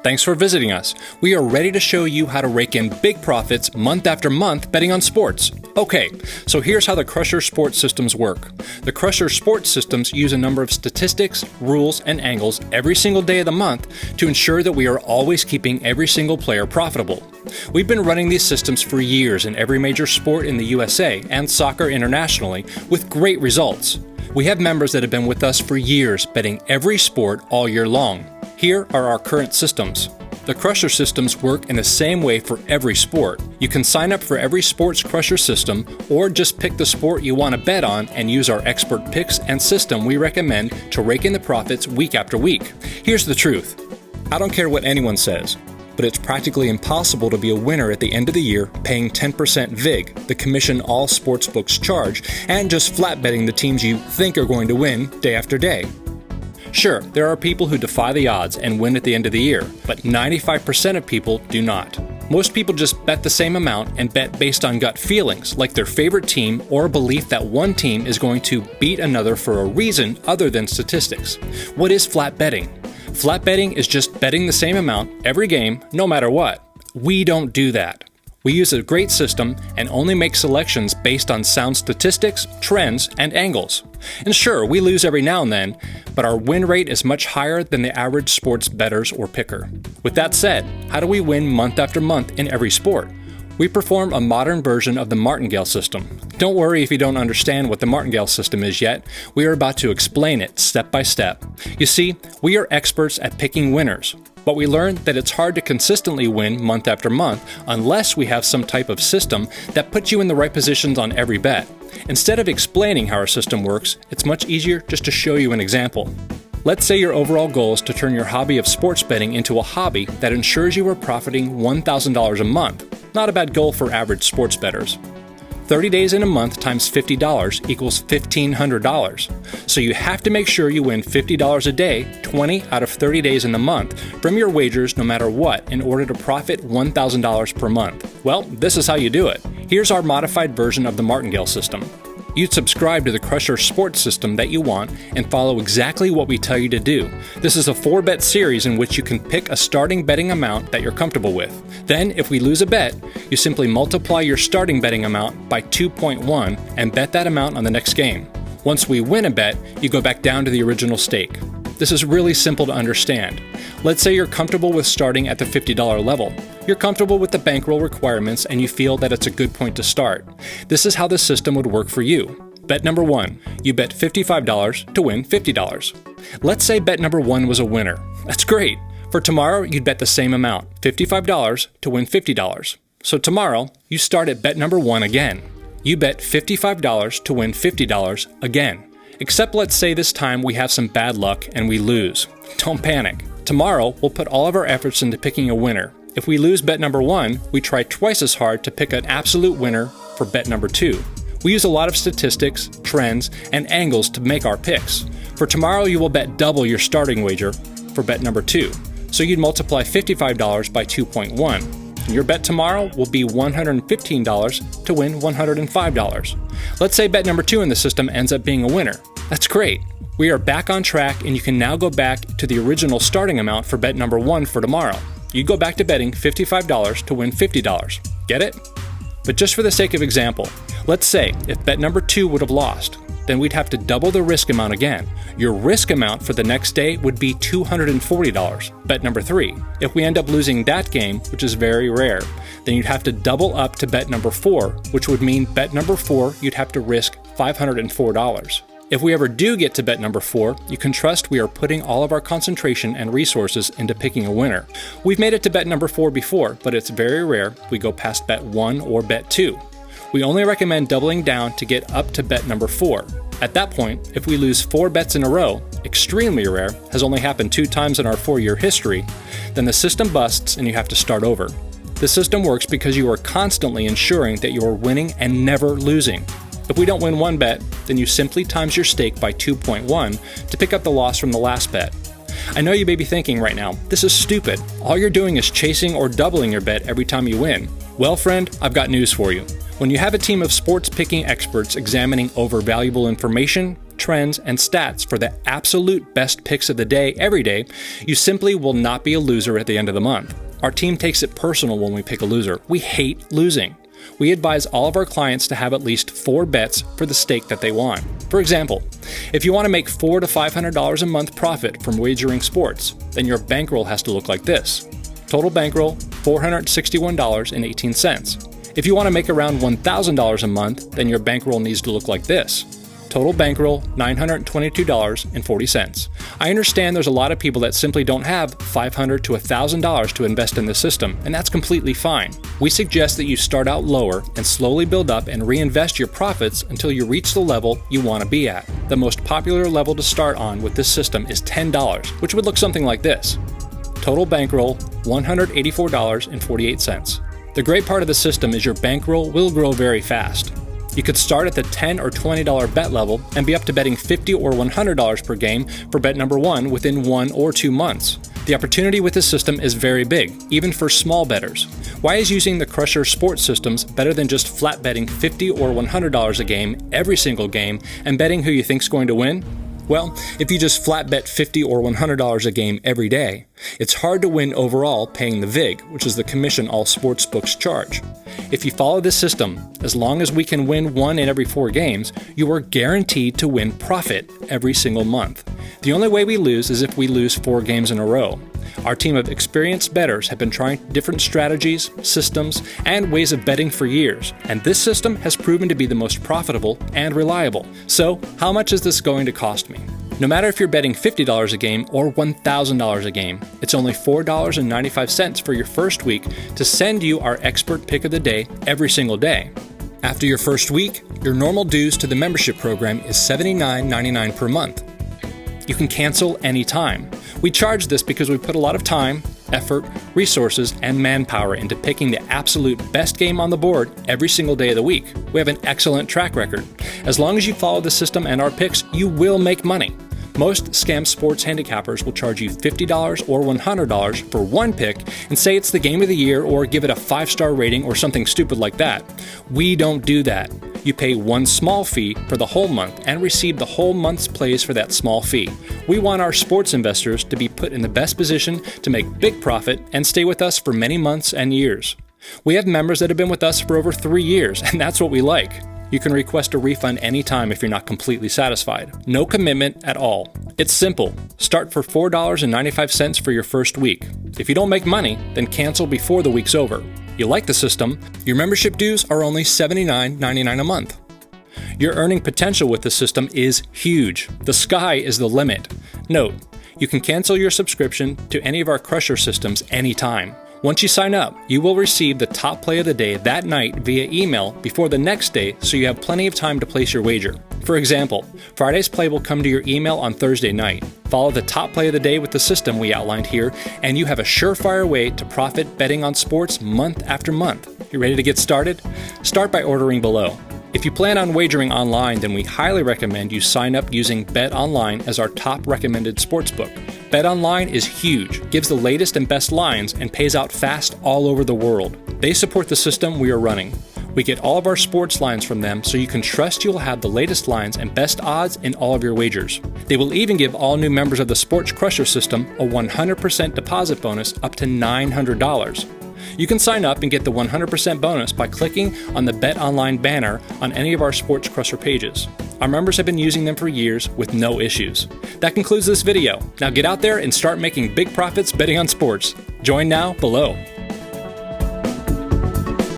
Thanks for visiting us. We are ready to show you how to rake in big profits month after month betting on sports. Okay, so here's how the Crusher Sports Systems work. The Crusher Sports Systems use a number of statistics, rules, and angles every single day of the month to ensure that we are always keeping every single player profitable. We've been running these systems for years in every major sport in the USA and soccer internationally with great results. We have members that have been with us for years betting every sport all year long. Here are our current systems. The Crusher systems work in the same way for every sport. You can sign up for every sports Crusher system or just pick the sport you want to bet on and use our expert picks and system we recommend to rake in the profits week after week. Here's the truth. I don't care what anyone says, but it's practically impossible to be a winner at the end of the year paying 10% VIG, the commission all sportsbooks charge, and just flat betting the teams you think are going to win day after day. Sure, there are people who defy the odds and win at the end of the year, but 95% of people do not. Most people just bet the same amount and bet based on gut feelings, like their favorite team or a belief that one team is going to beat another for a reason other than statistics. What is flat betting? Flat betting is just betting the same amount every game, no matter what. We don't do that. We use a great system and only make selections based on sound statistics, trends, and angles. And sure, we lose every now and then, but our win rate is much higher than the average sports bettors or picker. With that said, how do we win month after month in every sport? We perform a modern version of the martingale system. Don't worry if you don't understand what the martingale system is yet. We are about to explain it step by step. You see, we are experts at picking winners, but we learned that it's hard to consistently win month after month unless we have some type of system that puts you in the right positions on every bet. Instead of explaining how our system works, it's much easier just to show you an example. Let's say your overall goal is to turn your hobby of sports betting into a hobby that ensures you are profiting $1,000 a month. Not a bad goal for average sports bettors. 30 days in a month times $50 equals $1,500. So you have to make sure you win $50 a day, 20 out of 30 days in the month, from your wagers no matter what in order to profit $1,000 per month. Well, this is how you do it. Here's our modified version of the martingale system. You'd subscribe to the Crusher Sports system that you want and follow exactly what we tell you to do. This is a 4-bet series in which you can pick a starting betting amount that you're comfortable with. Then, if we lose a bet, you simply multiply your starting betting amount by 2.1 and bet that amount on the next game. Once we win a bet, you go back down to the original stake. This is really simple to understand. Let's say you're comfortable with starting at the $50 level. You're comfortable with the bankroll requirements and you feel that it's a good point to start. This is how the system would work for you. Bet number 1. You bet $55 to win $50. Let's say bet number 1 was a winner. That's great. For tomorrow, you'd bet the same amount, $55 to win $50. So tomorrow, you start at bet number 1 again. You bet $55 to win $50 again. Except let's say this time we have some bad luck and we lose. Don't panic. Tomorrow, we'll put all of our efforts into picking a winner. If we lose bet number 1, we try twice as hard to pick an absolute winner for bet number 2. We use a lot of statistics, trends, and angles to make our picks. For tomorrow, you will bet double your starting wager for bet number 2. So you'd multiply $55 by 2.1. And your bet tomorrow will be $115 to win $105. Let's say bet number 2 in the system ends up being a winner. That's great. We are back on track and you can now go back to the original starting amount for bet number 1 for tomorrow. You go back to betting $55 to win $50. Get it? But just for the sake of example, let's say if bet number 2 would have lost, then we'd have to double the risk amount again. Your risk amount for the next day would be $240, bet number 3. If we end up losing that game, which is very rare, then you'd have to double up to bet number 4, which would mean bet number 4 you'd have to risk $504. If we ever do get to bet number 4, you can trust we are putting all of our concentration and resources into picking a winner. We've made it to bet number 4 before, but it's very rare we go past bet 1 or bet 2. We only recommend doubling down to get up to bet number 4. At that point, if we lose 4 bets in a row, extremely rare, has only happened 2 times in our 4-year history, then the system busts and you have to start over. The system works because you are constantly ensuring that you are winning and never losing. If we don't win 1 bet, then you simply times your stake by 2.1 to pick up the loss from the last bet. I know you may be thinking right now, this is stupid. All you're doing is chasing or doubling your bet every time you win. Well, friend, I've got news for you. When you have a team of sports picking experts examining over valuable information, trends, and stats for the absolute best picks of the day every day, you simply will not be a loser at the end of the month. Our team takes it personal when we pick a loser. We hate losing. We advise all of our clients to have at least 4 bets for the stake that they want. For example, if you want to make $400 to $500 a month profit from wagering sports, then your bankroll has to look like this. Total bankroll, $461.18. If you want to make around $1,000 a month, then your bankroll needs to look like this. Total bankroll, $922.40. I understand there's a lot of people that simply don't have $500 to $1,000 to invest in the system, and that's completely fine. We suggest that you start out lower and slowly build up and reinvest your profits until you reach the level you want to be at. The most popular level to start on with this system is $10, which would look something like this. Total bankroll, $184.48. The great part of the system is your bankroll will grow very fast. You could start at the $10 or $20 bet level and be up to betting $50 or $100 per game for bet number 1 within 1 or 2 months. The opportunity with this system is very big, even for small bettors. Why is using the Crusher Sports systems better than just flat betting $50 or $100 a game every single game and betting who you think's going to win? Well, if you just flat bet $50 or $100 a game every day, it's hard to win overall paying the VIG, which is the commission all sportsbooks charge. If you follow this system, as long as we can win 1 in every 4 games, you are guaranteed to win profit every single month. The only way we lose is if we lose 4 games in a row. Our team of experienced bettors have been trying different strategies, systems, and ways of betting for years, and this system has proven to be the most profitable and reliable. So, how much is this going to cost me? No matter if you're betting $50 a game or $1,000 a game, it's only $4.95 for your first week to send you our expert pick of the day every single day. After your first week, your normal dues to the membership program is $79.99 per month. You can cancel anytime. We charge this because we put a lot of time, effort, resources, and manpower into picking the absolute best game on the board every single day of the week. We have an excellent track record. As long as you follow the system and our picks, you will make money. Most scam sports handicappers will charge you $50 or $100 for one pick and say it's the game of the year or give it a 5-star rating or something stupid like that. We don't do that. You pay one small fee for the whole month and receive the whole month's plays for that small fee. We want our sports investors to be put in the best position to make big profit and stay with us for many months and years. We have members that have been with us for over 3 years, and that's what we like. You can request a refund anytime if you're not completely satisfied. No commitment at all. It's simple. Start for $4.95 for your first week. If you don't make money, then cancel before the week's over. You like the system, your membership dues are only $79.99 a month. Your earning potential with the system is huge. The sky is the limit. Note, you can cancel your subscription to any of our Crusher systems anytime. Once you sign up, you will receive the top play of the day that night via email before the next day, so you have plenty of time to place your wager. For example, Friday's play will come to your email on Thursday night. Follow the top play of the day with the system we outlined here, and you have a surefire way to profit betting on sports month after month. You ready to get started? Start by ordering below. If you plan on wagering online, then we highly recommend you sign up using Bet Online as our top recommended sportsbook. Bet Online is huge, gives the latest and best lines, and pays out fast all over the world. They support the system we are running. We get all of our sports lines from them, so you can trust you'll have the latest lines and best odds in all of your wagers. They will even give all new members of the Sports Crusher system a 100% deposit bonus up to $900. You can sign up and get the 100% bonus by clicking on the Bet Online banner on any of our Sports Crusher pages. Our members have been using them for years with no issues. That concludes this video. Now get out there and start making big profits betting on sports. Join now below.